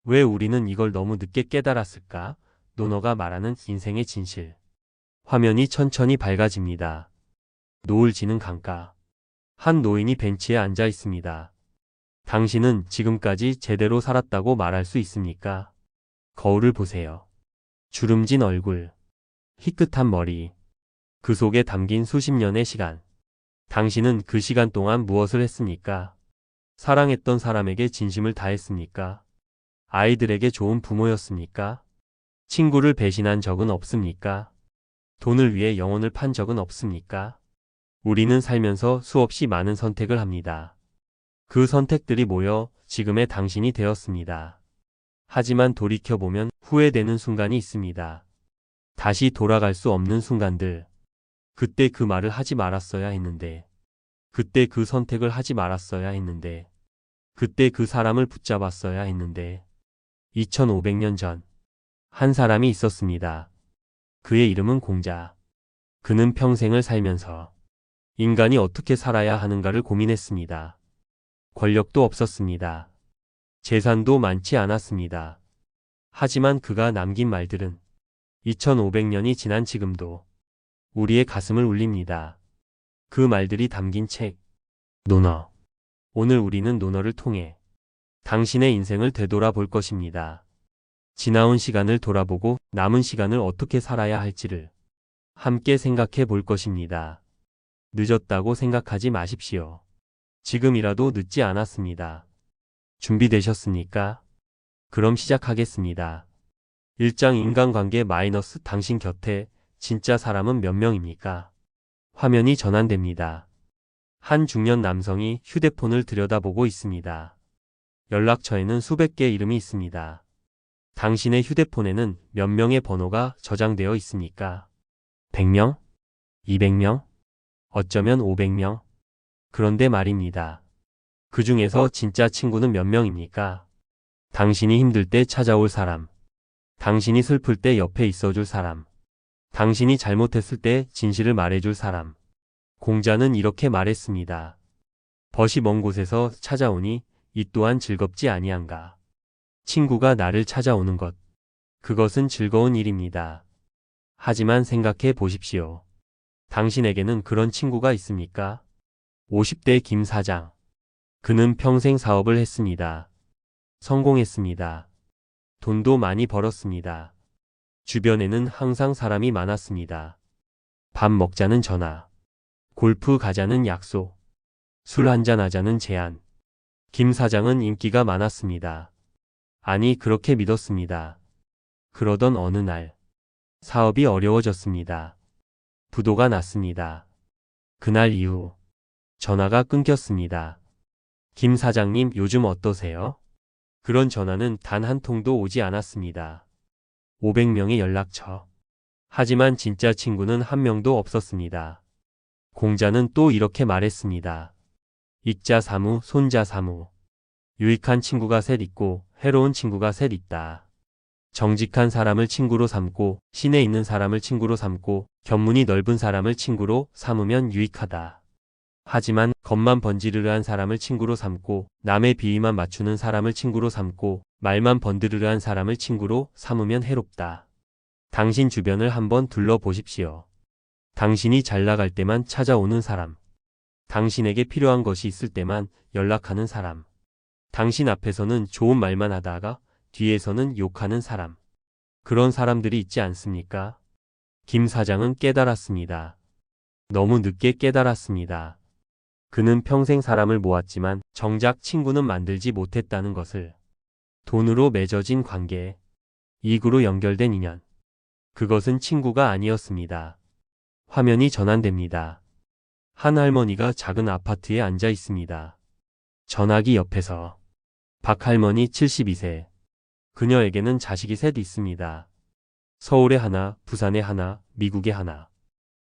왜 우리는 이걸 너무 늦게 깨달았을까? 노너가 말하는 인생의 진실. 화면이 천천히 밝아집니다. 노을 지는 강가. 한 노인이 벤치에 앉아 있습니다. 당신은 지금까지 제대로 살았다고 말할 수 있습니까? 거울을 보세요. 주름진 얼굴, 희끗한 머리, 그 속에 담긴 수십 년의 시간. 당신은 그 시간 동안 무엇을 했습니까? 사랑했던 사람에게 진심을 다했습니까? 아이들에게 좋은 부모였습니까? 친구를 배신한 적은 없습니까? 돈을 위해 영혼을 판 적은 없습니까? 우리는 살면서 수없이 많은 선택을 합니다. 그 선택들이 모여 지금의 당신이 되었습니다. 하지만 돌이켜보면 후회되는 순간이 있습니다. 다시 돌아갈 수 없는 순간들. 그때 그 말을 하지 말았어야 했는데. 그때 그 선택을 하지 말았어야 했는데. 그때 그 사람을 붙잡았어야 했는데. 2500년 전, 한 사람이 있었습니다. 그의 이름은 공자. 그는 평생을 살면서 인간이 어떻게 살아야 하는가를 고민했습니다. 권력도 없었습니다. 재산도 많지 않았습니다. 하지만 그가 남긴 말들은 2500년이 지난 지금도 우리의 가슴을 울립니다. 그 말들이 담긴 책, 노너. 오늘 우리는 노너를 통해 당신의 인생을 되돌아볼 것입니다. 지나온 시간을 돌아보고 남은 시간을 어떻게 살아야 할지를 함께 생각해 볼 것입니다. 늦었다고 생각하지 마십시오. 지금이라도 늦지 않았습니다. 준비되셨습니까? 그럼 시작하겠습니다. 1장 인간관계 마이너스 당신 곁에 진짜 사람은 몇 명입니까? 화면이 전환됩니다. 한 중년 남성이 휴대폰을 들여다보고 있습니다. 연락처에는 수백 개의 이름이 있습니다. 당신의 휴대폰에는 몇 명의 번호가 저장되어 있습니까? 100명? 200명? 어쩌면 500명? 그런데 말입니다. 그 중에서 진짜 친구는 몇 명입니까? 당신이 힘들 때 찾아올 사람. 당신이 슬플 때 옆에 있어줄 사람. 당신이 잘못했을 때 진실을 말해줄 사람. 공자는 이렇게 말했습니다. 벗이 먼 곳에서 찾아오니 이 또한 즐겁지 아니한가. 친구가 나를 찾아오는 것. 그것은 즐거운 일입니다. 하지만 생각해 보십시오. 당신에게는 그런 친구가 있습니까? 50대 김 사장. 그는 평생 사업을 했습니다. 성공했습니다. 돈도 많이 벌었습니다. 주변에는 항상 사람이 많았습니다. 밥 먹자는 전화. 골프 가자는 약속. 술 한잔 하자는 제안. 김 사장은 인기가 많았습니다. 아니, 그렇게 믿었습니다. 그러던 어느 날, 사업이 어려워졌습니다. 부도가 났습니다. 그날 이후, 전화가 끊겼습니다. 김 사장님, 요즘 어떠세요? 그런 전화는 단 한 통도 오지 않았습니다. 500명의 연락처. 하지만 진짜 친구는 한 명도 없었습니다. 공자는 또 이렇게 말했습니다. 익자 사무, 손자 사무. 유익한 친구가 셋 있고 해로운 친구가 셋 있다. 정직한 사람을 친구로 삼고 신에 있는 사람을 친구로 삼고 견문이 넓은 사람을 친구로 삼으면 유익하다. 하지만 겉만 번지르르한 사람을 친구로 삼고 남의 비위만 맞추는 사람을 친구로 삼고 말만 번드르르한 사람을 친구로 삼으면 해롭다. 당신 주변을 한번 둘러보십시오. 당신이 잘 나갈 때만 찾아오는 사람. 당신에게 필요한 것이 있을 때만 연락하는 사람. 당신 앞에서는 좋은 말만 하다가 뒤에서는 욕하는 사람. 그런 사람들이 있지 않습니까? 김 사장은 깨달았습니다. 너무 늦게 깨달았습니다. 그는 평생 사람을 모았지만 정작 친구는 만들지 못했다는 것을. 돈으로 맺어진 관계, 이익으로 연결된 인연. 그것은 친구가 아니었습니다. 화면이 전환됩니다. 한 할머니가 작은 아파트에 앉아 있습니다. 전화기 옆에서. 박할머니 72세. 그녀에게는 자식이 셋 있습니다. 서울에 하나, 부산에 하나, 미국에 하나.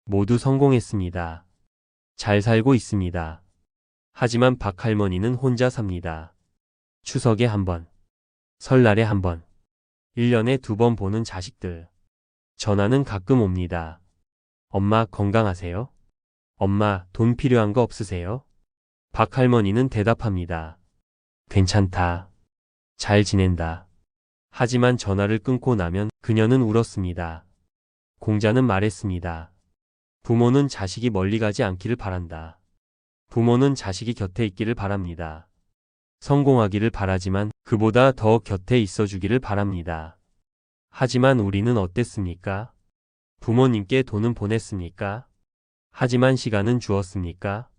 모두 성공했습니다. 잘 살고 있습니다. 하지만 박할머니는 혼자 삽니다. 추석에 한 번, 설날에 한 번, 1년에 2번 보는 자식들. 전화는 가끔 옵니다. 엄마 건강하세요? 엄마 돈 필요한 거 없으세요? 박할머니는 대답합니다. 괜찮다. 잘 지낸다. 하지만 전화를 끊고 나면 그녀는 울었습니다. 공자는 말했습니다. 부모는 자식이 멀리 가지 않기를 바란다. 부모는 자식이 곁에 있기를 바랍니다. 성공하기를 바라지만 그보다 더 곁에 있어 주기를 바랍니다. 하지만 우리는 어땠습니까? 부모님께 돈은 보냈습니까? 하지만 시간은 주었습니까?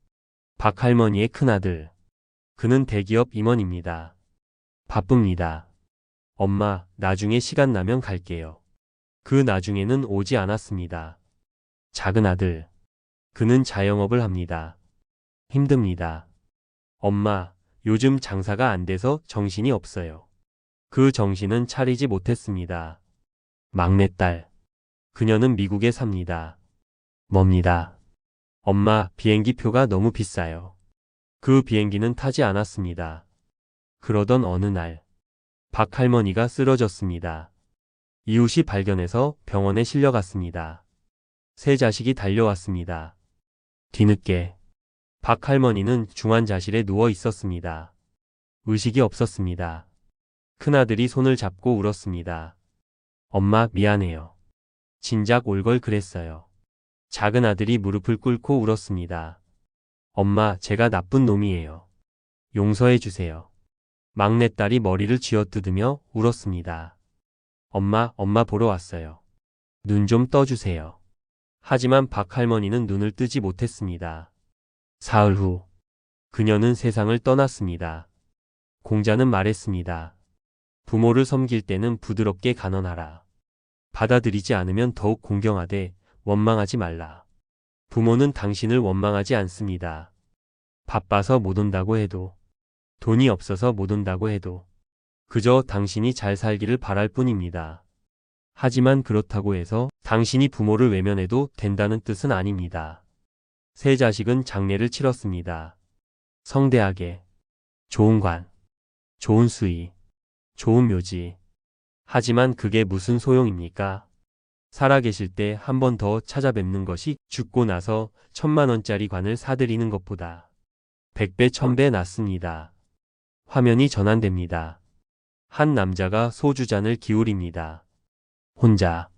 박할머니의 큰아들. 그는 대기업 임원입니다. 바쁩니다. 엄마, 나중에 시간 나면 갈게요. 그 나중에는 오지 않았습니다. 작은 아들. 그는 자영업을 합니다. 힘듭니다. 엄마, 요즘 장사가 안 돼서 정신이 없어요. 그 정신은 차리지 못했습니다. 막내딸. 그녀는 미국에 삽니다. 멉니다. 엄마, 비행기 표가 너무 비싸요. 그 비행기는 타지 않았습니다. 그러던 어느 날, 박할머니가 쓰러졌습니다. 이웃이 발견해서 병원에 실려갔습니다. 세 자식이 달려왔습니다. 뒤늦게 박할머니는 중환자실에 누워 있었습니다. 의식이 없었습니다. 큰아들이 손을 잡고 울었습니다. 엄마, 미안해요. 진작 올 걸 그랬어요. 작은 아들이 무릎을 꿇고 울었습니다. 엄마, 제가 나쁜 놈이에요. 용서해 주세요. 막내딸이 머리를 쥐어뜯으며 울었습니다. 엄마 보러 왔어요. 눈 좀 떠주세요. 하지만 박할머니는 눈을 뜨지 못했습니다. 사흘 후, 그녀는 세상을 떠났습니다. 공자는 말했습니다. 부모를 섬길 때는 부드럽게 간언하라. 받아들이지 않으면 더욱 공경하되 원망하지 말라. 부모는 당신을 원망하지 않습니다. 바빠서 못 온다고 해도, 돈이 없어서 못 온다고 해도, 그저 당신이 잘 살기를 바랄 뿐입니다. 하지만 그렇다고 해서 당신이 부모를 외면해도 된다는 뜻은 아닙니다. 세 자식은 장례를 치렀습니다. 성대하게, 좋은 관, 좋은 수의, 좋은 묘지. 하지만 그게 무슨 소용입니까? 살아계실 때 한 번 더 찾아뵙는 것이 죽고 나서 1,000,000원짜리 관을 사들이는 것보다 100배 1,000배 낫습니다. 화면이 전환됩니다. 한 남자가 소주잔을 기울입니다. 혼자.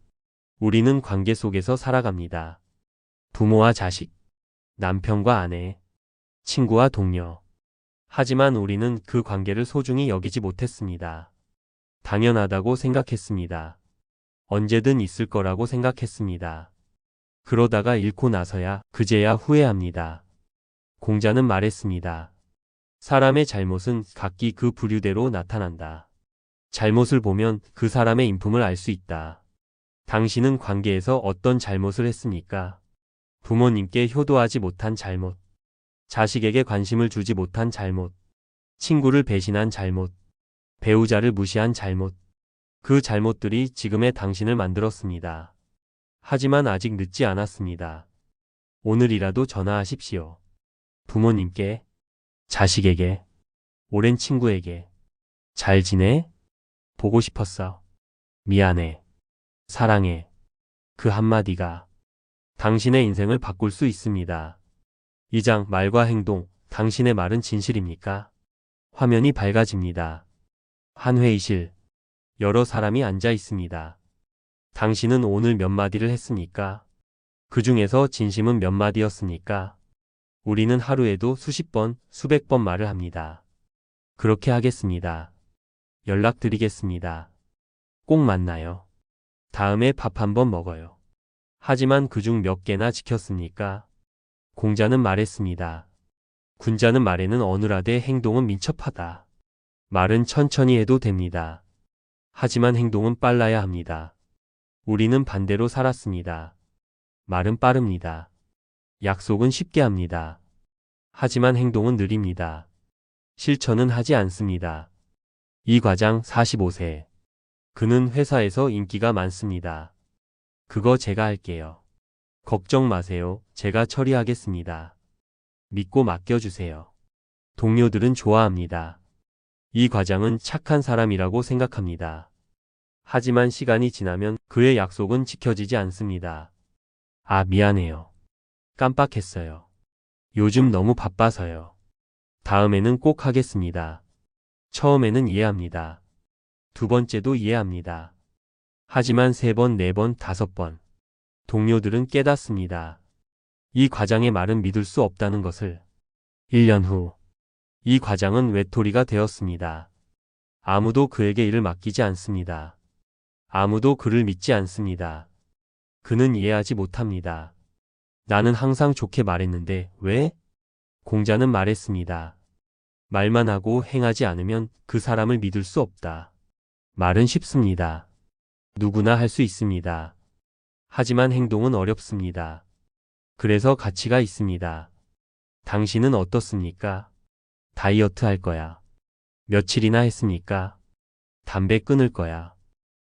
우리는 관계 속에서 살아갑니다. 부모와 자식, 남편과 아내, 친구와 동료. 하지만 우리는 그 관계를 소중히 여기지 못했습니다. 당연하다고 생각했습니다. 언제든 있을 거라고 생각했습니다. 그러다가 잃고 나서야 그제야 후회합니다. 공자는 말했습니다. 사람의 잘못은 각기 그 부류대로 나타난다. 잘못을 보면 그 사람의 인품을 알 수 있다. 당신은 관계에서 어떤 잘못을 했습니까? 부모님께 효도하지 못한 잘못, 자식에게 관심을 주지 못한 잘못, 친구를 배신한 잘못, 배우자를 무시한 잘못. 그 잘못들이 지금의 당신을 만들었습니다. 하지만 아직 늦지 않았습니다. 오늘이라도 전화하십시오. 부모님께, 자식에게, 오랜 친구에게. 잘 지내? 보고 싶었어. 미안해. 사랑해. 그 한마디가 당신의 인생을 바꿀 수 있습니다. 이 장 말과 행동, 당신의 말은 진실입니까? 화면이 밝아집니다. 한 회의실. 여러 사람이 앉아 있습니다. 당신은 오늘 몇 마디를 했습니까? 그 중에서 진심은 몇 마디였습니까? 우리는 하루에도 수십 번, 수백 번 말을 합니다. 그렇게 하겠습니다. 연락드리겠습니다. 꼭 만나요. 다음에 밥 한번 먹어요. 하지만 그중 몇 개나 지켰습니까? 공자는 말했습니다. 군자는 말에는 어눌하되 행동은 민첩하다. 말은 천천히 해도 됩니다. 하지만 행동은 빨라야 합니다. 우리는 반대로 살았습니다. 말은 빠릅니다. 약속은 쉽게 합니다. 하지만 행동은 느립니다. 실천은 하지 않습니다. 이 과장 45세. 그는 회사에서 인기가 많습니다. 그거 제가 할게요. 걱정 마세요. 제가 처리하겠습니다. 믿고 맡겨주세요. 동료들은 좋아합니다. 이 과장은 착한 사람이라고 생각합니다. 하지만 시간이 지나면 그의 약속은 지켜지지 않습니다. 아, 미안해요. 깜빡했어요. 요즘 너무 바빠서요. 다음에는 꼭 하겠습니다. 처음에는 이해합니다. 두 번째도 이해합니다. 하지만 세 번, 네 번, 다섯 번. 동료들은 깨닫습니다. 이 과장의 말은 믿을 수 없다는 것을. 1년 후, 이 과장은 외톨이가 되었습니다. 아무도 그에게 일을 맡기지 않습니다. 아무도 그를 믿지 않습니다. 그는 이해하지 못합니다. 나는 항상 좋게 말했는데 왜? 공자는 말했습니다. 말만 하고 행하지 않으면 그 사람을 믿을 수 없다. 말은 쉽습니다. 누구나 할 수 있습니다. 하지만 행동은 어렵습니다. 그래서 가치가 있습니다. 당신은 어떻습니까? 다이어트 할 거야. 며칠이나 했습니까? 담배 끊을 거야.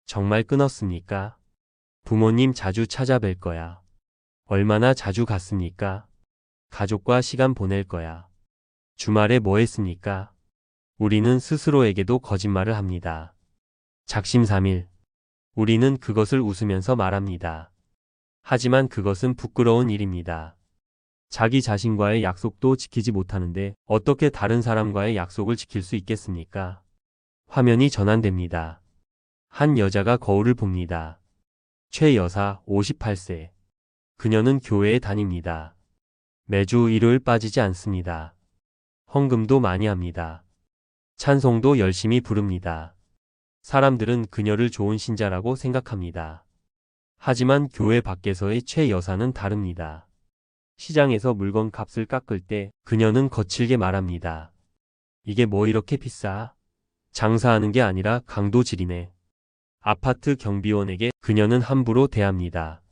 정말 끊었습니까? 부모님 자주 찾아뵐 거야. 얼마나 자주 갔습니까? 가족과 시간 보낼 거야. 주말에 뭐 했습니까? 우리는 스스로에게도 거짓말을 합니다. 작심삼일. 우리는 그것을 웃으면서 말합니다. 하지만 그것은 부끄러운 일입니다. 자기 자신과의 약속도 지키지 못하는데 어떻게 다른 사람과의 약속을 지킬 수 있겠습니까? 화면이 전환됩니다. 한 여자가 거울을 봅니다. 최 여사 58세. 그녀는 교회에 다닙니다. 매주 일요일 빠지지 않습니다. 헌금도 많이 합니다. 찬송도 열심히 부릅니다. 사람들은 그녀를 좋은 신자라고 생각합니다. 하지만 교회 밖에서의 최 여사는 다릅니다. 시장에서 물건 값을 깎을 때 그녀는 거칠게 말합니다. 이게 뭐 이렇게 비싸? 장사하는 게 아니라 강도질이네. 아파트 경비원에게 그녀는 함부로 대합니다.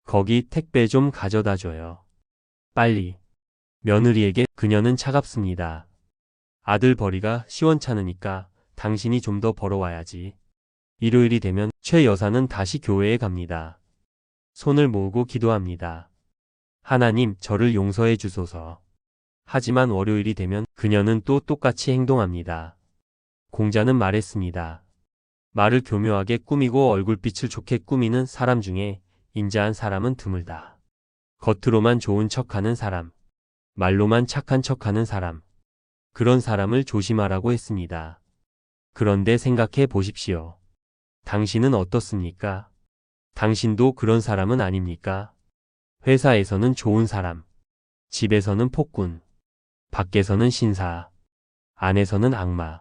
거기 택배 좀 가져다 줘요. 빨리. 며느리에게 그녀는 차갑습니다. 아들 벌이가 시원찮으니까 당신이 좀 더 벌어와야지. 일요일이 되면 최 여사는 다시 교회에 갑니다. 손을 모으고 기도합니다. 하나님, 저를 용서해 주소서. 하지만 월요일이 되면 그녀는 또 똑같이 행동합니다. 공자는 말했습니다. 말을 교묘하게 꾸미고 얼굴빛을 좋게 꾸미는 사람 중에 인자한 사람은 드물다. 겉으로만 좋은 척하는 사람, 말로만 착한 척하는 사람, 그런 사람을 조심하라고 했습니다. 그런데 생각해 보십시오. 당신은 어떻습니까? 당신도 그런 사람은 아닙니까? 회사에서는 좋은 사람, 집에서는 폭군, 밖에서는 신사, 안에서는 악마,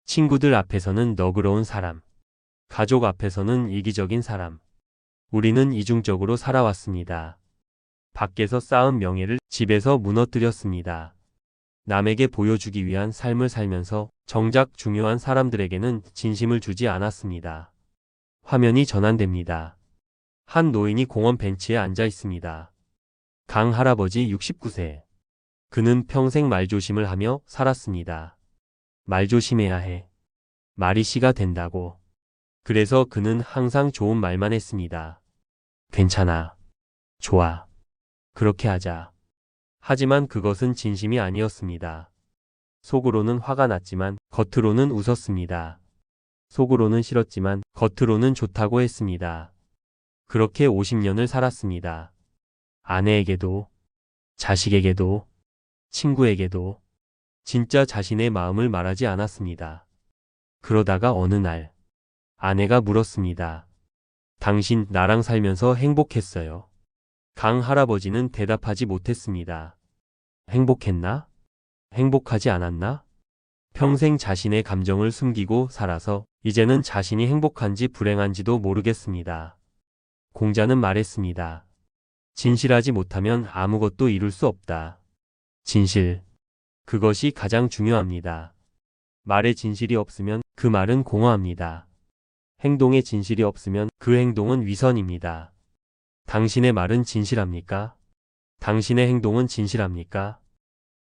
친구들 앞에서는 너그러운 사람, 가족 앞에서는 이기적인 사람. 우리는 이중적으로 살아왔습니다. 밖에서 쌓은 명예를 집에서 무너뜨렸습니다. 남에게 보여주기 위한 삶을 살면서 정작 중요한 사람들에게는 진심을 주지 않았습니다. 화면이 전환됩니다. 한 노인이 공원 벤치에 앉아 있습니다. 강 할아버지 69세. 그는 평생 말조심을 하며 살았습니다. 말조심해야 해. 말이 씨가 된다고. 그래서 그는 항상 좋은 말만 했습니다. 괜찮아. 좋아. 그렇게 하자. 하지만 그것은 진심이 아니었습니다. 속으로는 화가 났지만 겉으로는 웃었습니다. 속으로는 싫었지만 겉으로는 좋다고 했습니다. 그렇게 50년을 살았습니다. 아내에게도, 자식에게도, 친구에게도 진짜 자신의 마음을 말하지 않았습니다. 그러다가 어느 날 아내가 물었습니다. 당신 나랑 살면서 행복했어요? 강 할아버지는 대답하지 못했습니다. 행복했나? 행복하지 않았나? 평생 자신의 감정을 숨기고 살아서 이제는 자신이 행복한지 불행한지도 모르겠습니다. 공자는 말했습니다. 진실하지 못하면 아무것도 이룰 수 없다. 진실. 그것이 가장 중요합니다. 말에 진실이 없으면 그 말은 공허합니다. 행동에 진실이 없으면 그 행동은 위선입니다. 당신의 말은 진실합니까? 당신의 행동은 진실합니까?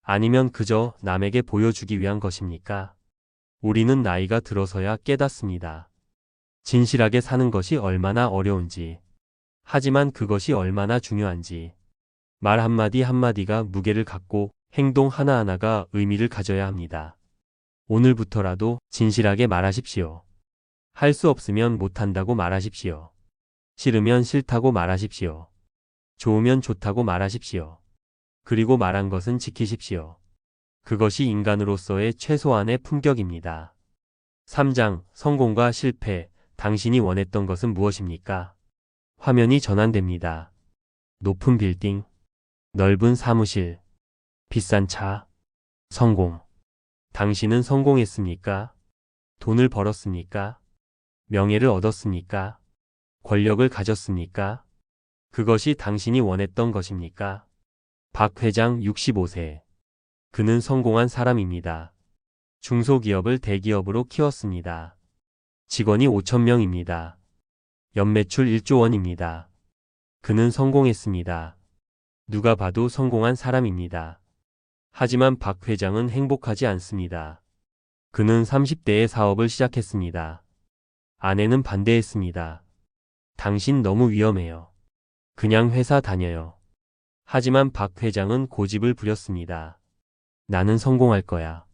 아니면 그저 남에게 보여주기 위한 것입니까? 우리는 나이가 들어서야 깨닫습니다. 진실하게 사는 것이 얼마나 어려운지, 하지만 그것이 얼마나 중요한지, 말 한마디 한마디가 무게를 갖고 행동 하나하나가 의미를 가져야 합니다. 오늘부터라도 진실하게 말하십시오. 할 수 없으면 못한다고 말하십시오. 싫으면 싫다고 말하십시오. 좋으면 좋다고 말하십시오. 그리고 말한 것은 지키십시오. 그것이 인간으로서의 최소한의 품격입니다. 3장 성공과 실패. 당신이 원했던 것은 무엇입니까? 화면이 전환됩니다. 높은 빌딩, 넓은 사무실, 비싼 차, 성공. 당신은 성공했습니까? 돈을 벌었습니까? 명예를 얻었습니까? 권력을 가졌습니까? 그것이 당신이 원했던 것입니까? 박 회장 65세. 그는 성공한 사람입니다. 중소기업을 대기업으로 키웠습니다. 직원이 5,000명입니다. 연매출 1조 원입니다. 그는 성공했습니다. 누가 봐도 성공한 사람입니다. 하지만 박 회장은 행복하지 않습니다. 그는 30대에 사업을 시작했습니다. 아내는 반대했습니다. 당신 너무 위험해요. 그냥 회사 다녀요. 하지만 박 회장은 고집을 부렸습니다. 나는 성공할 거야.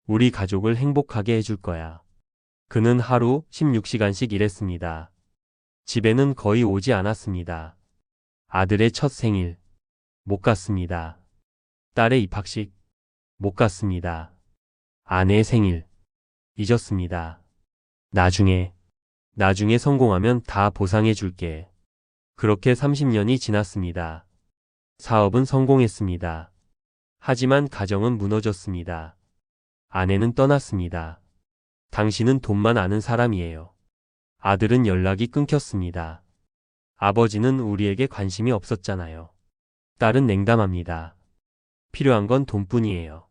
우리 가족을 행복하게 해줄 거야. 그는 하루 16시간씩 일했습니다. 집에는 거의 오지 않았습니다. 아들의 첫 생일, 못 갔습니다. 딸의 입학식, 못 갔습니다. 아내의 생일, 잊었습니다. 나중에 성공하면 다 보상해 줄게. 그렇게 30년이 지났습니다. 사업은 성공했습니다. 하지만 가정은 무너졌습니다. 아내는 떠났습니다. 당신은 돈만 아는 사람이에요. 아들은 연락이 끊겼습니다. 아버지는 우리에게 관심이 없었잖아요. 딸은 냉담합니다. 필요한 건 돈뿐이에요.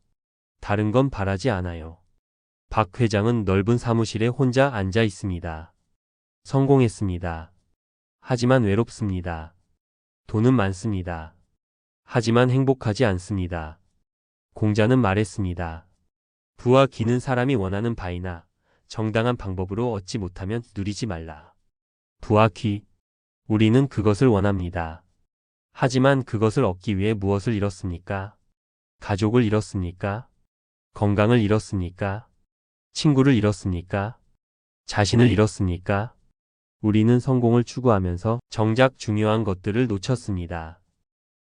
다른 건 바라지 않아요. 박 회장은 넓은 사무실에 혼자 앉아 있습니다. 성공했습니다. 하지만 외롭습니다. 돈은 많습니다. 하지만 행복하지 않습니다. 공자는 말했습니다. 부와 기는 사람이 원하는 바이나 정당한 방법으로 얻지 못하면 누리지 말라. 부와 기. 우리는 그것을 원합니다. 하지만 그것을 얻기 위해 무엇을 잃었습니까? 가족을 잃었습니까? 건강을 잃었습니까? 친구를 잃었습니까? 자신을 잃었습니까? 우리는 성공을 추구하면서 정작 중요한 것들을 놓쳤습니다.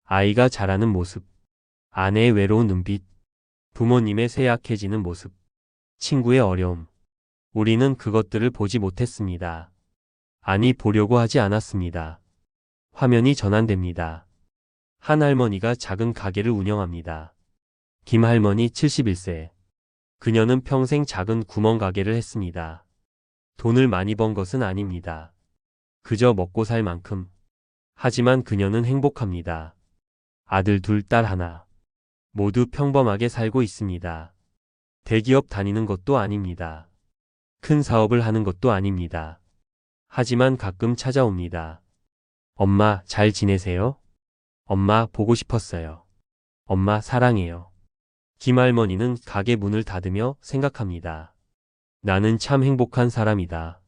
아이가 자라는 모습, 아내의 외로운 눈빛, 부모님의 쇠약해지는 모습, 친구의 어려움. 우리는 그것들을 보지 못했습니다. 아니, 보려고 하지 않았습니다. 화면이 전환됩니다. 한 할머니가 작은 가게를 운영합니다. 김할머니 71세. 그녀는 평생 작은 구멍 가게를 했습니다. 돈을 많이 번 것은 아닙니다. 그저 먹고 살 만큼. 하지만 그녀는 행복합니다. 아들 둘, 딸 하나. 모두 평범하게 살고 있습니다. 대기업 다니는 것도 아닙니다. 큰 사업을 하는 것도 아닙니다. 하지만 가끔 찾아옵니다. 엄마, 잘 지내세요? 엄마, 보고 싶었어요. 엄마, 사랑해요. 김할머니는 가게 문을 닫으며 생각합니다. 나는 참 행복한 사람이다.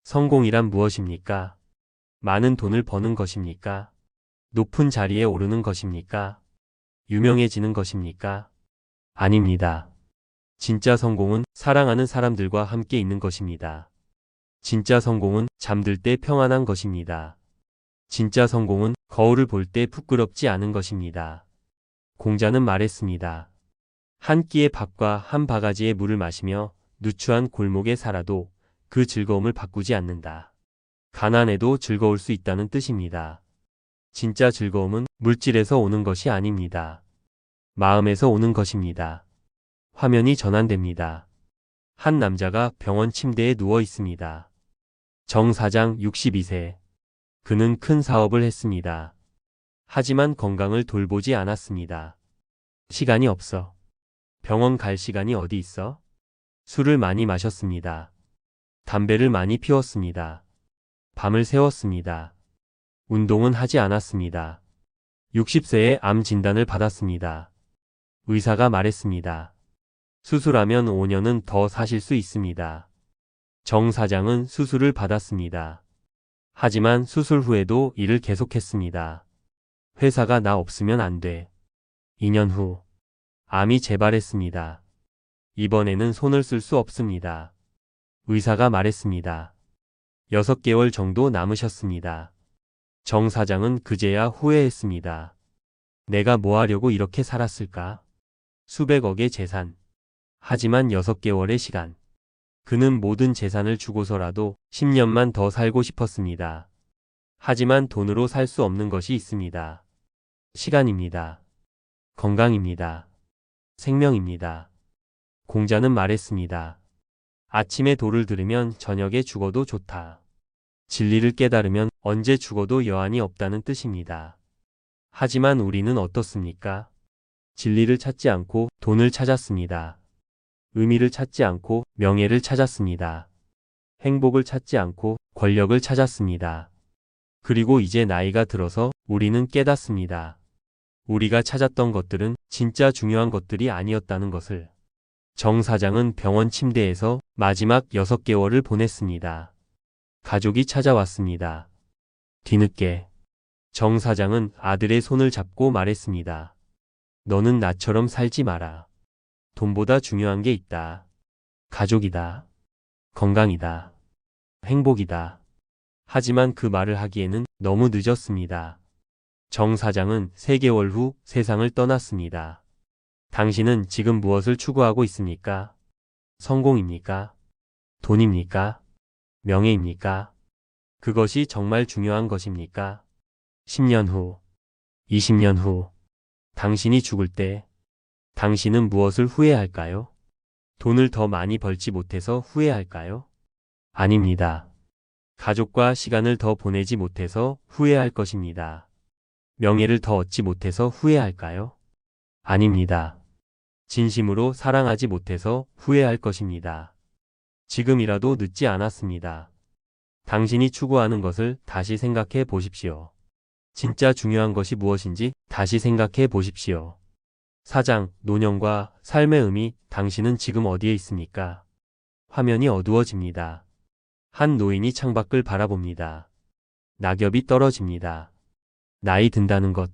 성공이란 무엇입니까? 많은 돈을 버는 것입니까? 높은 자리에 오르는 것입니까? 유명해지는 것입니까? 아닙니다. 진짜 성공은 사랑하는 사람들과 함께 있는 것입니다. 진짜 성공은 잠들 때 평안한 것입니다. 진짜 성공은 거울을 볼 때 부끄럽지 않은 것입니다. 공자는 말했습니다. 한 끼의 밥과 한 바가지의 물을 마시며 누추한 골목에 살아도 그 즐거움을 바꾸지 않는다. 가난해도 즐거울 수 있다는 뜻입니다. 진짜 즐거움은 물질에서 오는 것이 아닙니다. 마음에서 오는 것입니다. 화면이 전환됩니다. 한 남자가 병원 침대에 누워 있습니다. 정 사장 62세. 그는 큰 사업을 했습니다. 하지만 건강을 돌보지 않았습니다. 시간이 없어. 병원 갈 시간이 어디 있어? 술을 많이 마셨습니다. 담배를 많이 피웠습니다. 밤을 새웠습니다. 운동은 하지 않았습니다. 60세에 암 진단을 받았습니다. 의사가 말했습니다. 수술하면 5년은 더 사실 수 있습니다. 정 사장은 수술을 받았습니다. 하지만 수술 후에도 일을 계속했습니다. 회사가 나 없으면 안 돼. 2년 후, 암이 재발했습니다. 이번에는 손을 쓸 수 없습니다. 의사가 말했습니다. 6개월 정도 남으셨습니다. 정 사장은 그제야 후회했습니다. 내가 뭐 하려고 이렇게 살았을까? 수백억의 재산. 하지만 6개월의 시간. 그는 모든 재산을 주고서라도 10년만 더 살고 싶었습니다. 하지만 돈으로 살 수 없는 것이 있습니다. 시간입니다. 건강입니다. 생명입니다. 공자는 말했습니다. 아침에 도를 들으면 저녁에 죽어도 좋다. 진리를 깨달으면 언제 죽어도 여한이 없다는 뜻입니다. 하지만 우리는 어떻습니까? 진리를 찾지 않고 돈을 찾았습니다. 의미를 찾지 않고 명예를 찾았습니다. 행복을 찾지 않고 권력을 찾았습니다. 그리고 이제 나이가 들어서 우리는 깨닫습니다. 우리가 찾았던 것들은 진짜 중요한 것들이 아니었다는 것을. 정 사장은 병원 침대에서 마지막 6개월을 보냈습니다. 가족이 찾아왔습니다. 뒤늦게 정 사장은 아들의 손을 잡고 말했습니다. 너는 나처럼 살지 마라. 돈보다 중요한 게 있다. 가족이다. 건강이다. 행복이다. 하지만 그 말을 하기에는 너무 늦었습니다. 정 사장은 3개월 후 세상을 떠났습니다. 당신은 지금 무엇을 추구하고 있습니까? 성공입니까? 돈입니까? 명예입니까? 그것이 정말 중요한 것입니까? 10년 후, 20년 후, 당신이 죽을 때 당신은 무엇을 후회할까요? 돈을 더 많이 벌지 못해서 후회할까요? 아닙니다. 가족과 시간을 더 보내지 못해서 후회할 것입니다. 명예를 더 얻지 못해서 후회할까요? 아닙니다. 진심으로 사랑하지 못해서 후회할 것입니다. 지금이라도 늦지 않았습니다. 당신이 추구하는 것을 다시 생각해 보십시오. 진짜 중요한 것이 무엇인지 다시 생각해 보십시오. 사장, 노년과 삶의 의미, 당신은 지금 어디에 있습니까? 화면이 어두워집니다. 한 노인이 창밖을 바라봅니다. 낙엽이 떨어집니다. 나이 든다는 것.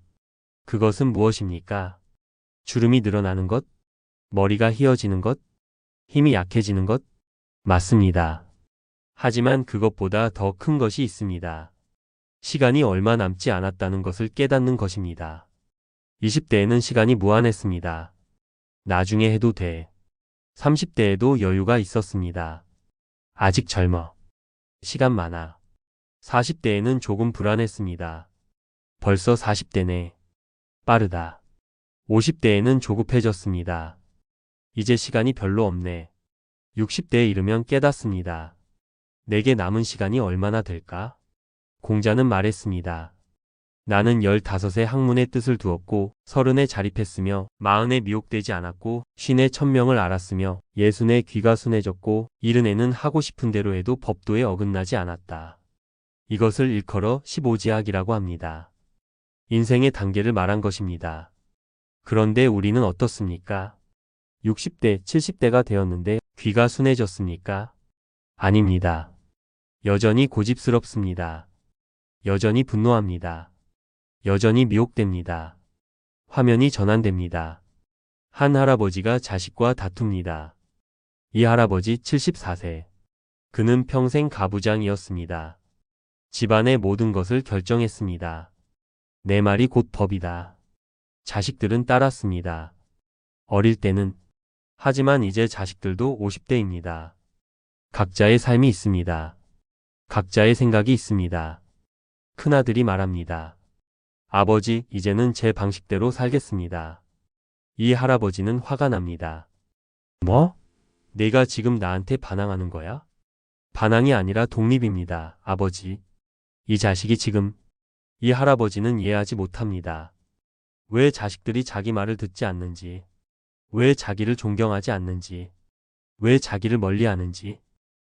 그것은 무엇입니까? 주름이 늘어나는 것? 머리가 휘어지는 것? 힘이 약해지는 것? 맞습니다. 하지만 그것보다 더 큰 것이 있습니다. 시간이 얼마 남지 않았다는 것을 깨닫는 것입니다. 20대에는 시간이 무한했습니다. 나중에 해도 돼. 30대에도 여유가 있었습니다. 아직 젊어. 시간 많아. 40대에는 조금 불안했습니다. 벌써 40대네. 빠르다. 50대에는 조급해졌습니다. 이제 시간이 별로 없네. 60대에 이르면 깨닫습니다. 내게 남은 시간이 얼마나 될까? 공자는 말했습니다. 나는 15에 학문의 뜻을 두었고 30에 자립했으며 40에 미혹되지 않았고 50에 천명을 알았으며 60에 귀가 순해졌고 70에는 하고 싶은 대로 해도 법도에 어긋나지 않았다. 이것을 일컬어 15지학이라고 합니다. 인생의 단계를 말한 것입니다. 그런데 우리는 어떻습니까? 60대, 70대가 되었는데 귀가 순해졌습니까? 아닙니다. 여전히 고집스럽습니다. 여전히 분노합니다. 여전히 미혹됩니다. 화면이 전환됩니다. 한 할아버지가 자식과 다툽니다. 이 할아버지 74세. 그는 평생 가부장이었습니다. 집안의 모든 것을 결정했습니다. 내 말이 곧 법이다. 자식들은 따랐습니다. 어릴 때는. 하지만 이제 자식들도 50대입니다. 각자의 삶이 있습니다. 각자의 생각이 있습니다. 큰아들이 말합니다. 아버지, 이제는 제 방식대로 살겠습니다. 이 할아버지는 화가 납니다. 뭐? 내가 지금 나한테 반항하는 거야? 반항이 아니라 독립입니다, 아버지. 이 자식이 지금. 이 할아버지는 이해하지 못합니다. 왜 자식들이 자기 말을 듣지 않는지, 왜 자기를 존경하지 않는지, 왜 자기를 멀리하는지.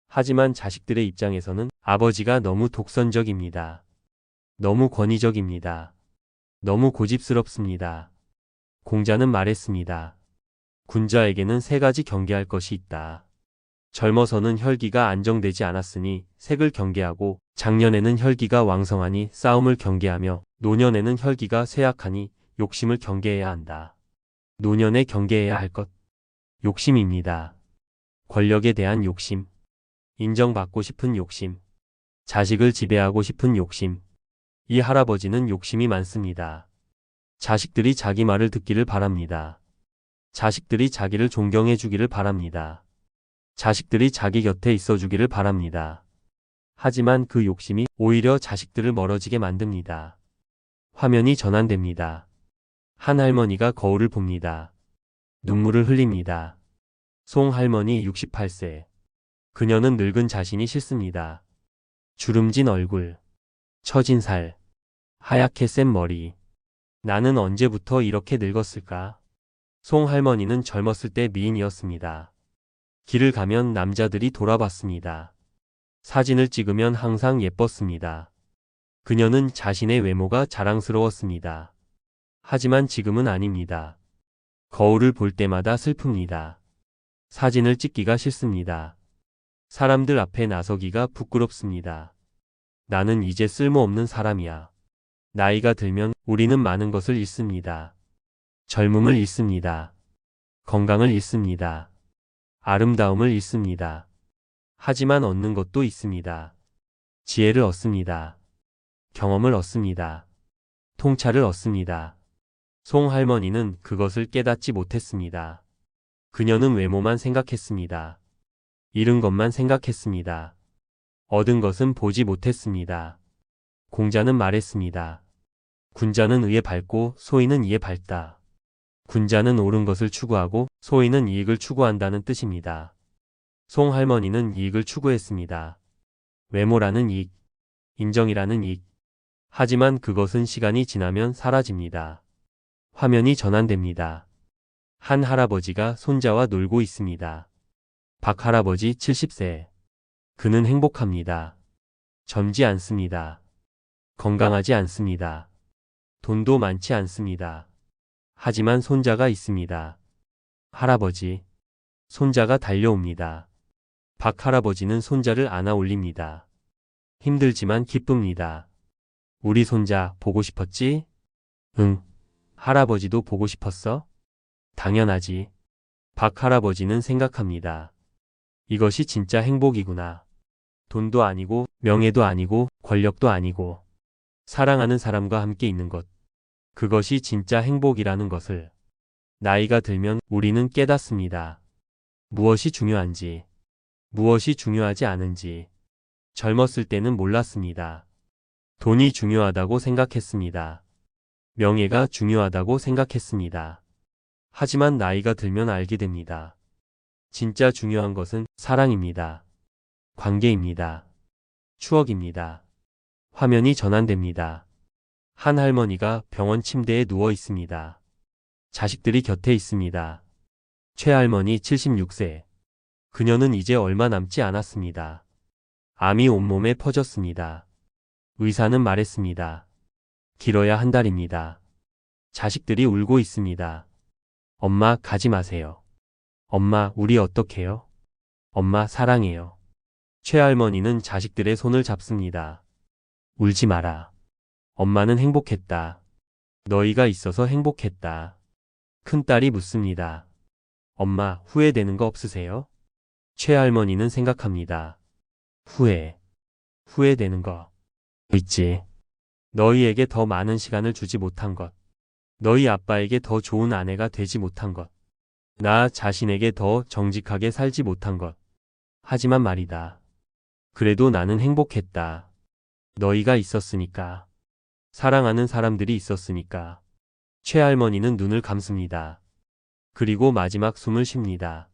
하지만 자식들의 입장에서는 아버지가 너무 독선적입니다. 너무 권위적입니다. 너무 고집스럽습니다. 공자는 말했습니다. 군자에게는 3가지 경계할 것이 있다. 젊어서는 혈기가 안정되지 않았으니 색을 경계하고, 장년에는 혈기가 왕성하니 싸움을 경계하며, 노년에는 혈기가 쇠약하니 욕심을 경계해야 한다. 노년에 경계해야 할 것. 욕심입니다. 권력에 대한 욕심. 인정받고 싶은 욕심. 자식을 지배하고 싶은 욕심. 이 할아버지는 욕심이 많습니다. 자식들이 자기 말을 듣기를 바랍니다. 자식들이 자기를 존경해 주기를 바랍니다. 자식들이 자기 곁에 있어주기를 바랍니다. 하지만 그 욕심이 오히려 자식들을 멀어지게 만듭니다. 화면이 전환됩니다. 한 할머니가 거울을 봅니다. 눈물을 흘립니다. 송 할머니 68세. 그녀는 늙은 자신이 싫습니다. 주름진 얼굴, 처진 살, 하얗게 센 머리. 나는 언제부터 이렇게 늙었을까? 송 할머니는 젊었을 때 미인이었습니다. 길을 가면 남자들이 돌아봤습니다. 사진을 찍으면 항상 예뻤습니다. 그녀는 자신의 외모가 자랑스러웠습니다. 하지만 지금은 아닙니다. 거울을 볼 때마다 슬픕니다. 사진을 찍기가 싫습니다. 사람들 앞에 나서기가 부끄럽습니다. 나는 이제 쓸모없는 사람이야. 나이가 들면 우리는 많은 것을 잃습니다. 젊음을 잃습니다. 건강을 잃습니다. 아름다움을 잃습니다. 하지만 얻는 것도 있습니다. 지혜를 얻습니다. 경험을 얻습니다. 통찰을 얻습니다. 송 할머니는 그것을 깨닫지 못했습니다. 그녀는 외모만 생각했습니다. 잃은 것만 생각했습니다. 얻은 것은 보지 못했습니다. 공자는 말했습니다. 군자는 의에 밟고 소인은 이에 밟다. 군자는 옳은 것을 추구하고 소인은 이익을 추구한다는 뜻입니다. 송 할머니는 이익을 추구했습니다. 외모라는 이익, 인정이라는 이익. 하지만 그것은 시간이 지나면 사라집니다. 화면이 전환됩니다. 한 할아버지가 손자와 놀고 있습니다. 박 할아버지 70세. 그는 행복합니다. 젊지 않습니다. 건강하지 않습니다. 돈도 많지 않습니다. 하지만 손자가 있습니다. 할아버지. 손자가 달려옵니다. 박 할아버지는 손자를 안아 올립니다. 힘들지만 기쁩니다. 우리 손자 보고 싶었지? 응. 할아버지도 보고 싶었어? 당연하지. 박 할아버지는 생각합니다. 이것이 진짜 행복이구나. 돈도 아니고 명예도 아니고 권력도 아니고 사랑하는 사람과 함께 있는 것. 그것이 진짜 행복이라는 것을 나이가 들면 우리는 깨닫습니다. 무엇이 중요한지, 무엇이 중요하지 않은지 젊었을 때는 몰랐습니다. 돈이 중요하다고 생각했습니다. 명예가 중요하다고 생각했습니다. 하지만 나이가 들면 알게 됩니다. 진짜 중요한 것은 사랑입니다. 관계입니다. 추억입니다. 화면이 전환됩니다. 한 할머니가 병원 침대에 누워 있습니다. 자식들이 곁에 있습니다. 최할머니 76세. 그녀는 이제 얼마 남지 않았습니다. 암이 온몸에 퍼졌습니다. 의사는 말했습니다. 길어야 한 달입니다. 자식들이 울고 있습니다. 엄마 가지 마세요. 엄마 우리 어떡해요? 엄마 사랑해요. 최할머니는 자식들의 손을 잡습니다. 울지 마라. 엄마는 행복했다. 너희가 있어서 행복했다. 큰딸이 묻습니다. 엄마 후회되는 거 없으세요? 최할머니는 생각합니다. 후회되는 거 있지. 너희에게 더 많은 시간을 주지 못한 것. 너희 아빠에게 더 좋은 아내가 되지 못한 것. 나 자신에게 더 정직하게 살지 못한 것. 하지만 말이다. 그래도 나는 행복했다. 너희가 있었으니까. 사랑하는 사람들이 있었으니까. 최할머니는 눈을 감습니다. 그리고 마지막 숨을 쉽니다.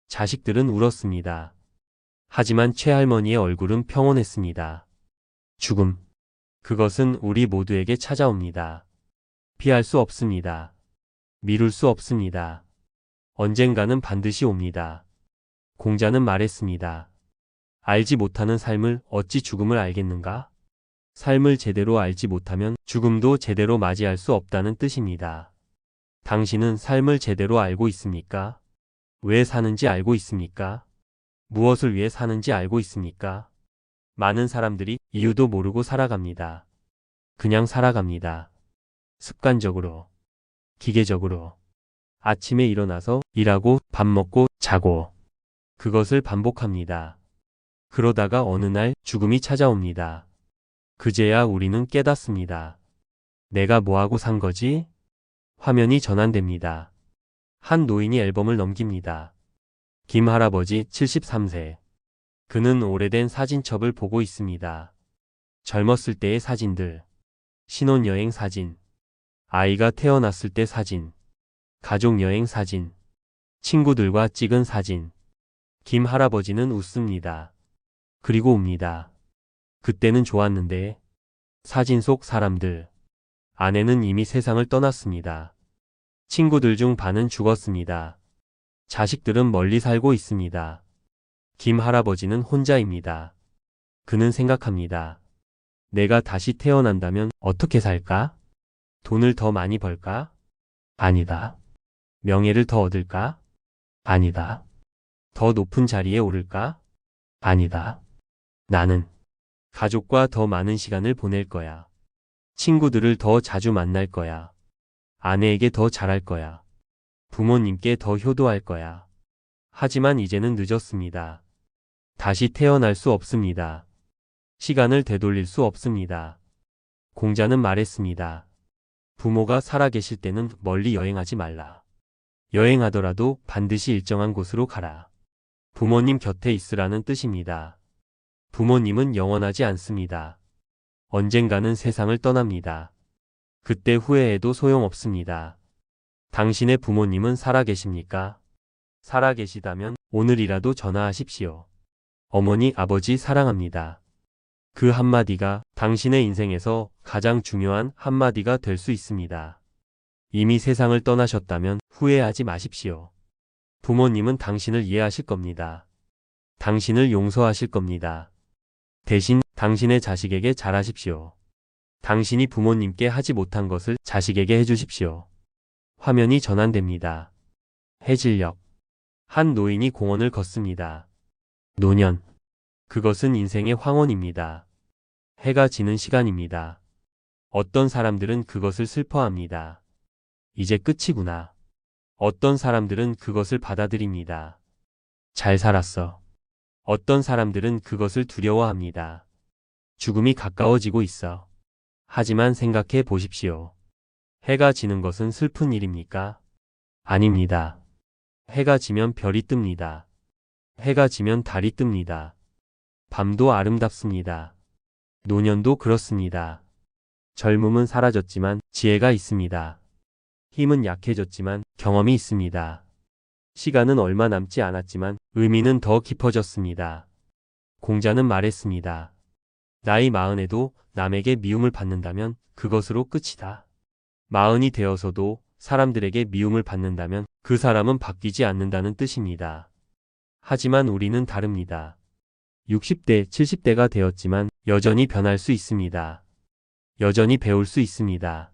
자식들은 울었습니다. 하지만 최할머니의 얼굴은 평온했습니다. 죽음. 그것은 우리 모두에게 찾아옵니다. 피할 수 없습니다. 미룰 수 없습니다. 언젠가는 반드시 옵니다. 공자는 말했습니다. 알지 못하는 삶을 어찌 죽음을 알겠는가? 삶을 제대로 알지 못하면 죽음도 제대로 맞이할 수 없다는 뜻입니다. 당신은 삶을 제대로 알고 있습니까? 왜 사는지 알고 있습니까? 무엇을 위해 사는지 알고 있습니까? 많은 사람들이 이유도 모르고 살아갑니다. 그냥 살아갑니다. 습관적으로, 기계적으로. 아침에 일어나서 일하고 밥 먹고 자고 그것을 반복합니다. 그러다가 어느 날 죽음이 찾아옵니다. 그제야 우리는 깨닫습니다. 내가 뭐하고 산 거지? 화면이 전환됩니다. 한 노인이 앨범을 넘깁니다. 김 할아버지 73세. 그는 오래된 사진첩을 보고 있습니다. 젊었을 때의 사진들, 신혼여행 사진, 아이가 태어났을 때 사진, 가족여행 사진, 친구들과 찍은 사진. 김 할아버지는 웃습니다. 그리고 웁니다. 그때는 좋았는데. 사진 속 사람들. 아내는 이미 세상을 떠났습니다. 친구들 중 반은 죽었습니다. 자식들은 멀리 살고 있습니다. 김 할아버지는 혼자입니다. 그는 생각합니다. 내가 다시 태어난다면 어떻게 살까? 돈을 더 많이 벌까? 아니다. 명예를 더 얻을까? 아니다. 더 높은 자리에 오를까? 아니다. 나는 가족과 더 많은 시간을 보낼 거야. 친구들을 더 자주 만날 거야. 아내에게 더 잘할 거야. 부모님께 더 효도할 거야. 하지만 이제는 늦었습니다. 다시 태어날 수 없습니다. 시간을 되돌릴 수 없습니다. 공자는 말했습니다. 부모가 살아계실 때는 멀리 여행하지 말라. 여행하더라도 반드시 일정한 곳으로 가라. 부모님 곁에 있으라는 뜻입니다. 부모님은 영원하지 않습니다. 언젠가는 세상을 떠납니다. 그때 후회해도 소용없습니다. 당신의 부모님은 살아계십니까? 살아계시다면 오늘이라도 전화하십시오. 어머니, 아버지 사랑합니다. 그 한마디가 당신의 인생에서 가장 중요한 한마디가 될 수 있습니다. 이미 세상을 떠나셨다면 후회하지 마십시오. 부모님은 당신을 이해하실 겁니다. 당신을 용서하실 겁니다. 대신 당신의 자식에게 잘하십시오. 당신이 부모님께 하지 못한 것을 자식에게 해주십시오. 화면이 전환됩니다. 해질녘. 한 노인이 공원을 걷습니다. 노년. 그것은 인생의 황혼입니다. 해가 지는 시간입니다. 어떤 사람들은 그것을 슬퍼합니다. 이제 끝이구나. 어떤 사람들은 그것을 받아들입니다. 잘 살았어. 어떤 사람들은 그것을 두려워합니다. 죽음이 가까워지고 있어. 하지만 생각해 보십시오. 해가 지는 것은 슬픈 일입니까? 아닙니다. 해가 지면 별이 뜹니다. 해가 지면 달이 뜹니다. 밤도 아름답습니다. 노년도 그렇습니다. 젊음은 사라졌지만 지혜가 있습니다. 힘은 약해졌지만 경험이 있습니다. 시간은 얼마 남지 않았지만 의미는 더 깊어졌습니다. 공자는 말했습니다. 나이 40에도 남에게 미움을 받는다면 그것으로 끝이다. 40이 되어서도 사람들에게 미움을 받는다면 그 사람은 바뀌지 않는다는 뜻입니다. 하지만 우리는 다릅니다. 60대, 70대가 되었지만 여전히 변할 수 있습니다. 여전히 배울 수 있습니다.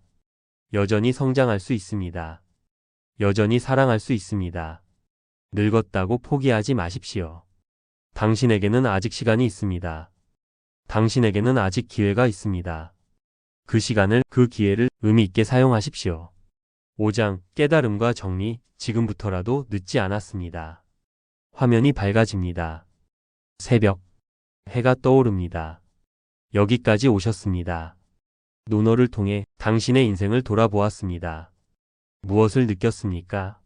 여전히 성장할 수 있습니다. 여전히 사랑할 수 있습니다. 늙었다고 포기하지 마십시오. 당신에게는 아직 시간이 있습니다. 당신에게는 아직 기회가 있습니다. 그 시간을, 그 기회를 의미 있게 사용하십시오. 5장 깨달음과 정리. 지금부터라도 늦지 않았습니다. 화면이 밝아집니다. 새벽. 해가 떠오릅니다. 여기까지 오셨습니다. 논어를 통해 당신의 인생을 돌아보았습니다. 무엇을 느꼈습니까?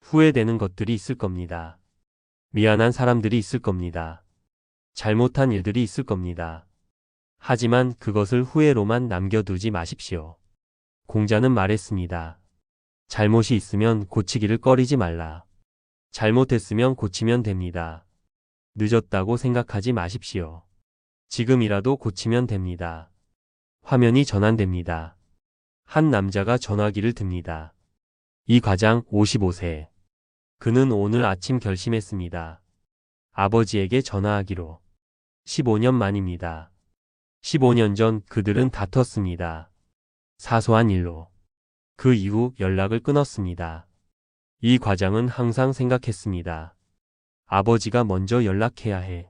후회되는 것들이 있을 겁니다. 미안한 사람들이 있을 겁니다. 잘못한 일들이 있을 겁니다. 하지만 그것을 후회로만 남겨두지 마십시오. 공자는 말했습니다. 잘못이 있으면 고치기를 꺼리지 말라. 잘못했으면 고치면 됩니다. 늦었다고 생각하지 마십시오. 지금이라도 고치면 됩니다. 화면이 전환됩니다. 한 남자가 전화기를 듭니다. 이 과장 55세. 그는 오늘 아침 결심했습니다. 아버지에게 전화하기로. 15년 만입니다. 15년 전 그들은 다퉜습니다. 사소한 일로. 그 이후 연락을 끊었습니다. 이 과장은 항상 생각했습니다. 아버지가 먼저 연락해야 해.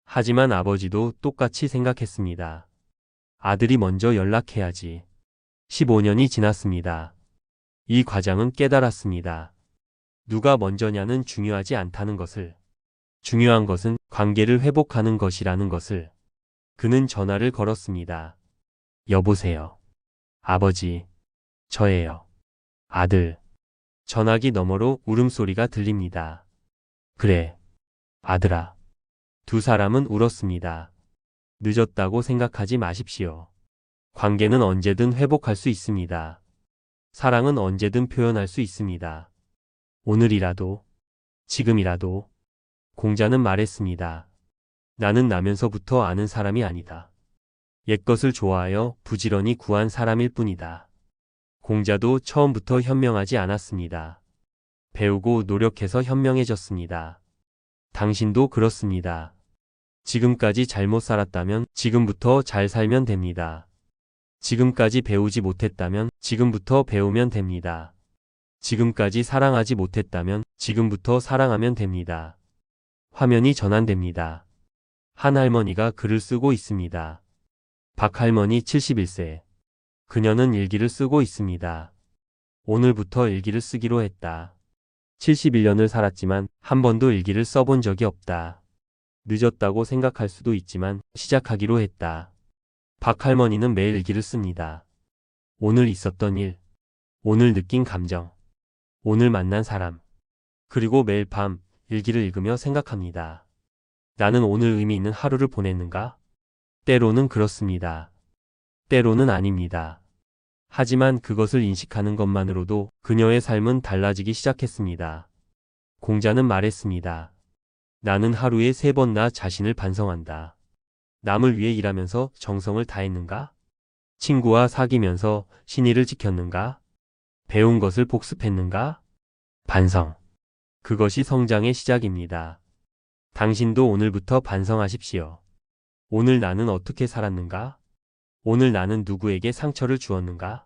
하지만 아버지도 똑같이 생각했습니다. 아들이 먼저 연락해야지. 15년이 지났습니다. 이 과장은 깨달았습니다. 누가 먼저냐는 중요하지 않다는 것을. 중요한 것은 관계를 회복하는 것이라는 것을. 그는 전화를 걸었습니다. 여보세요. 아버지. 저예요. 아들. 전화기 너머로 울음소리가 들립니다. 그래, 아들아. 두 사람은 울었습니다. 늦었다고 생각하지 마십시오. 관계는 언제든 회복할 수 있습니다. 사랑은 언제든 표현할 수 있습니다. 오늘이라도, 지금이라도. 공자는 말했습니다. 나는 나면서부터 아는 사람이 아니다. 옛것을 좋아하여 부지런히 구한 사람일 뿐이다. 공자도 처음부터 현명하지 않았습니다. 배우고 노력해서 현명해졌습니다. 당신도 그렇습니다. 지금까지 잘못 살았다면 지금부터 잘 살면 됩니다. 지금까지 배우지 못했다면 지금부터 배우면 됩니다. 지금까지 사랑하지 못했다면 지금부터 사랑하면 됩니다. 화면이 전환됩니다. 한 할머니가 글을 쓰고 있습니다. 박할머니 71세. 그녀는 일기를 쓰고 있습니다. 오늘부터 일기를 쓰기로 했다. 71년을 살았지만 한 번도 일기를 써본 적이 없다. 늦었다고 생각할 수도 있지만 시작하기로 했다. 박할머니는 매일 일기를 씁니다. 오늘 있었던 일, 오늘 느낀 감정, 오늘 만난 사람, 그리고 매일 밤 일기를 읽으며 생각합니다. 나는 오늘 의미 있는 하루를 보냈는가? 때로는 그렇습니다. 때로는 아닙니다. 하지만 그것을 인식하는 것만으로도 그녀의 삶은 달라지기 시작했습니다. 공자는 말했습니다. 나는 하루에 3번 나 자신을 반성한다. 남을 위해 일하면서 정성을 다했는가? 친구와 사귀면서 신의를 지켰는가? 배운 것을 복습했는가? 반성. 그것이 성장의 시작입니다. 당신도 오늘부터 반성하십시오. 오늘 나는 어떻게 살았는가? 오늘 나는 누구에게 상처를 주었는가?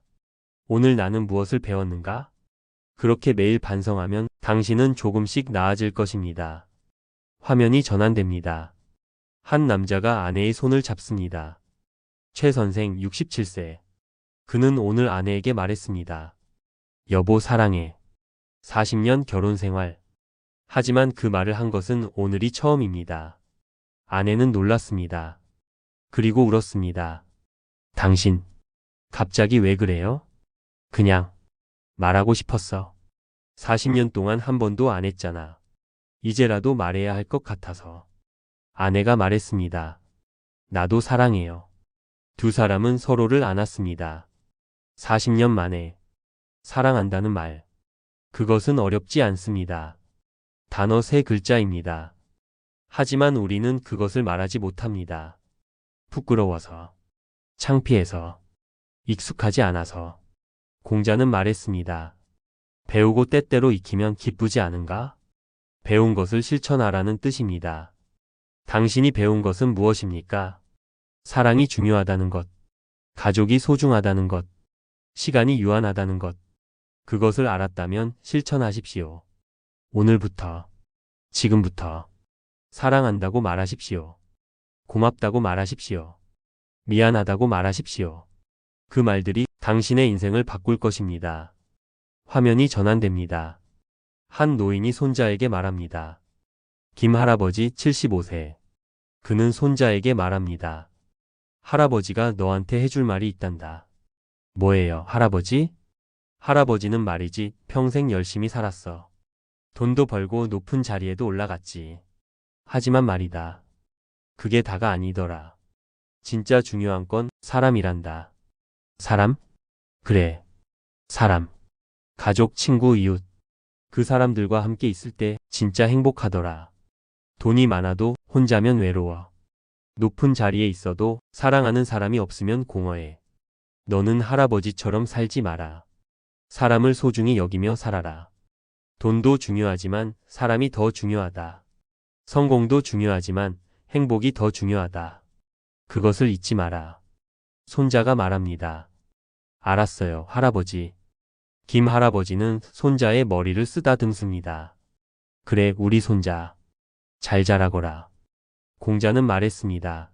오늘 나는 무엇을 배웠는가? 그렇게 매일 반성하면 당신은 조금씩 나아질 것입니다. 화면이 전환됩니다. 한 남자가 아내의 손을 잡습니다. 최 선생 67세. 그는 오늘 아내에게 말했습니다. 여보 사랑해. 40년 결혼 생활. 하지만 그 말을 한 것은 오늘이 처음입니다. 아내는 놀랐습니다. 그리고 울었습니다. 당신, 갑자기 왜 그래요? 그냥, 말하고 싶었어. 40년 동안 한 번도 안 했잖아. 이제라도 말해야 할 것 같아서. 아내가 말했습니다. 나도 사랑해요. 두 사람은 서로를 안았습니다. 40년 만에, 사랑한다는 말. 그것은 어렵지 않습니다. 단어 3글자입니다. 하지만 우리는 그것을 말하지 못합니다. 부끄러워서, 창피해서, 익숙하지 않아서. 공자는 말했습니다. 배우고 때때로 익히면 기쁘지 않은가? 배운 것을 실천하라는 뜻입니다. 당신이 배운 것은 무엇입니까? 사랑이 중요하다는 것, 가족이 소중하다는 것, 시간이 유한하다는 것. 그것을 알았다면 실천하십시오. 오늘부터, 지금부터 사랑한다고 말하십시오. 고맙다고 말하십시오. 미안하다고 말하십시오. 그 말들이 당신의 인생을 바꿀 것입니다. 화면이 전환됩니다. 한 노인이 손자에게 말합니다. 김 할아버지 75세. 그는 손자에게 말합니다. 할아버지가 너한테 해줄 말이 있단다. 뭐예요, 할아버지? 할아버지는 말이지 평생 열심히 살았어. 돈도 벌고 높은 자리에도 올라갔지. 하지만 말이다. 그게 다가 아니더라. 진짜 중요한 건 사람이란다. 사람? 그래. 사람. 가족, 친구, 이웃. 그 사람들과 함께 있을 때 진짜 행복하더라. 돈이 많아도 혼자면 외로워. 높은 자리에 있어도 사랑하는 사람이 없으면 공허해. 너는 할아버지처럼 살지 마라. 사람을 소중히 여기며 살아라. 돈도 중요하지만 사람이 더 중요하다. 성공도 중요하지만 행복이 더 중요하다. 그것을 잊지 마라. 손자가 말합니다. 알았어요, 할아버지. 김 할아버지는 손자의 머리를 쓰다듬습니다. 그래, 우리 손자. 잘 자라거라. 공자는 말했습니다.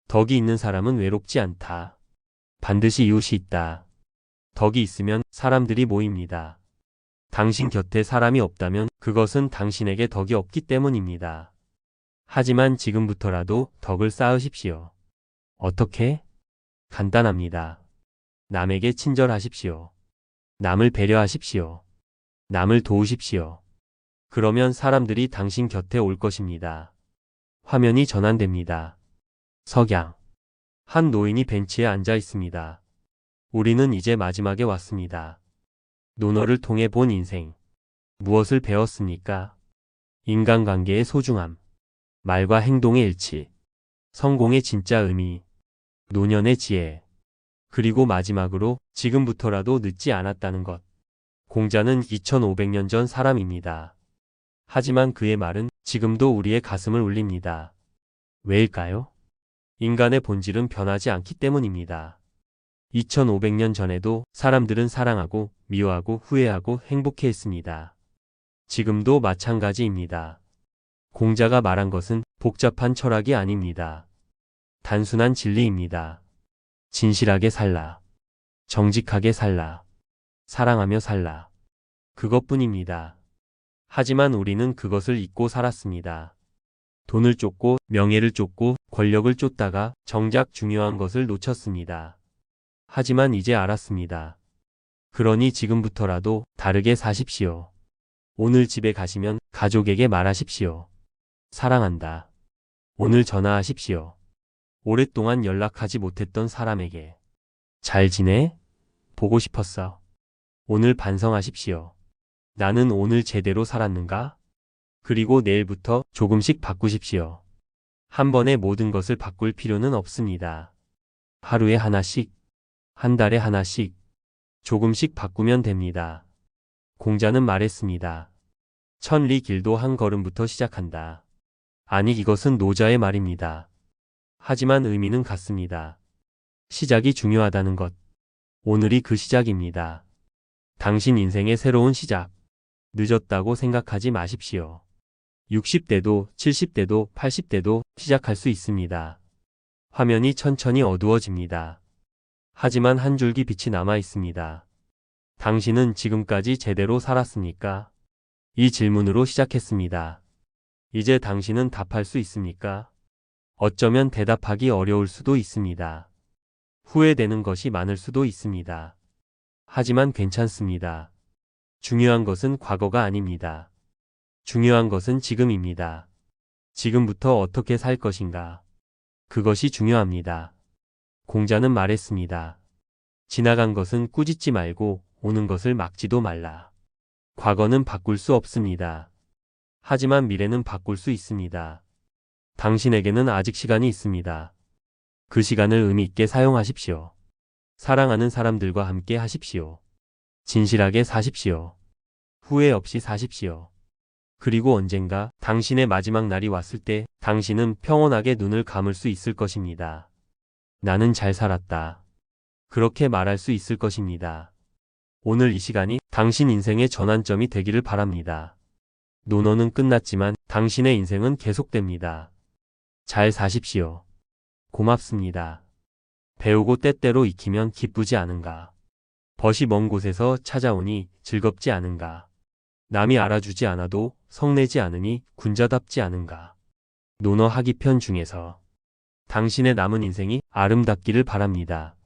덕이 있는 사람은 외롭지 않다. 반드시 이웃이 있다. 덕이 있으면 사람들이 모입니다. 당신 곁에 사람이 없다면 그것은 당신에게 덕이 없기 때문입니다. 하지만 지금부터라도 덕을 쌓으십시오. 어떻게? 간단합니다. 남에게 친절하십시오. 남을 배려하십시오. 남을 도우십시오. 그러면 사람들이 당신 곁에 올 것입니다. 화면이 전환됩니다. 석양. 한 노인이 벤치에 앉아 있습니다. 우리는 이제 마지막에 왔습니다. 논어를 통해 본 인생. 무엇을 배웠습니까? 인간관계의 소중함. 말과 행동의 일치. 성공의 진짜 의미. 노년의 지혜. 그리고 마지막으로 지금부터라도 늦지 않았다는 것. 공자는 2500년 전 사람입니다. 하지만 그의 말은 지금도 우리의 가슴을 울립니다. 왜일까요? 인간의 본질은 변하지 않기 때문입니다. 2500년 전에도 사람들은 사랑하고 미워하고 후회하고 행복해했습니다. 지금도 마찬가지입니다. 공자가 말한 것은 복잡한 철학이 아닙니다. 단순한 진리입니다. 진실하게 살라. 정직하게 살라. 사랑하며 살라. 그것뿐입니다. 하지만 우리는 그것을 잊고 살았습니다. 돈을 쫓고 명예를 쫓고 권력을 쫓다가 정작 중요한 것을 놓쳤습니다. 하지만 이제 알았습니다. 그러니 지금부터라도 다르게 사십시오. 오늘 집에 가시면 가족에게 말하십시오. 사랑한다. 오늘 전화하십시오. 오랫동안 연락하지 못했던 사람에게. 잘 지내? 보고 싶었어. 오늘 반성하십시오. 나는 오늘 제대로 살았는가? 그리고 내일부터 조금씩 바꾸십시오. 한 번에 모든 것을 바꿀 필요는 없습니다. 하루에 하나씩, 한 달에 하나씩, 조금씩 바꾸면 됩니다. 공자는 말했습니다. 천리 길도 한 걸음부터 시작한다. 아니, 이것은 노자의 말입니다. 하지만 의미는 같습니다. 시작이 중요하다는 것. 오늘이 그 시작입니다. 당신 인생의 새로운 시작. 늦었다고 생각하지 마십시오. 60대도 70대도 80대도 시작할 수 있습니다. 화면이 천천히 어두워집니다. 하지만 한 줄기 빛이 남아 있습니다. 당신은 지금까지 제대로 살았습니까? 이 질문으로 시작했습니다. 이제 당신은 답할 수 있습니까? 어쩌면 대답하기 어려울 수도 있습니다. 후회되는 것이 많을 수도 있습니다. 하지만 괜찮습니다. 중요한 것은 과거가 아닙니다. 중요한 것은 지금입니다. 지금부터 어떻게 살 것인가? 그것이 중요합니다. 공자는 말했습니다. 지나간 것은 꾸짖지 말고 오는 것을 막지도 말라. 과거는 바꿀 수 없습니다. 하지만 미래는 바꿀 수 있습니다. 당신에게는 아직 시간이 있습니다. 그 시간을 의미 있게 사용하십시오. 사랑하는 사람들과 함께 하십시오. 진실하게 사십시오. 후회 없이 사십시오. 그리고 언젠가 당신의 마지막 날이 왔을 때 당신은 평온하게 눈을 감을 수 있을 것입니다. 나는 잘 살았다. 그렇게 말할 수 있을 것입니다. 오늘 이 시간이 당신 인생의 전환점이 되기를 바랍니다. 논어는 끝났지만 당신의 인생은 계속됩니다. 잘 사십시오. 고맙습니다. 배우고 때때로 익히면 기쁘지 않은가? 벗이 먼 곳에서 찾아오니 즐겁지 않은가? 남이 알아주지 않아도 성내지 않으니 군자답지 않은가? 논어 하기편 중에서 당신의 남은 인생이 아름답기를 바랍니다.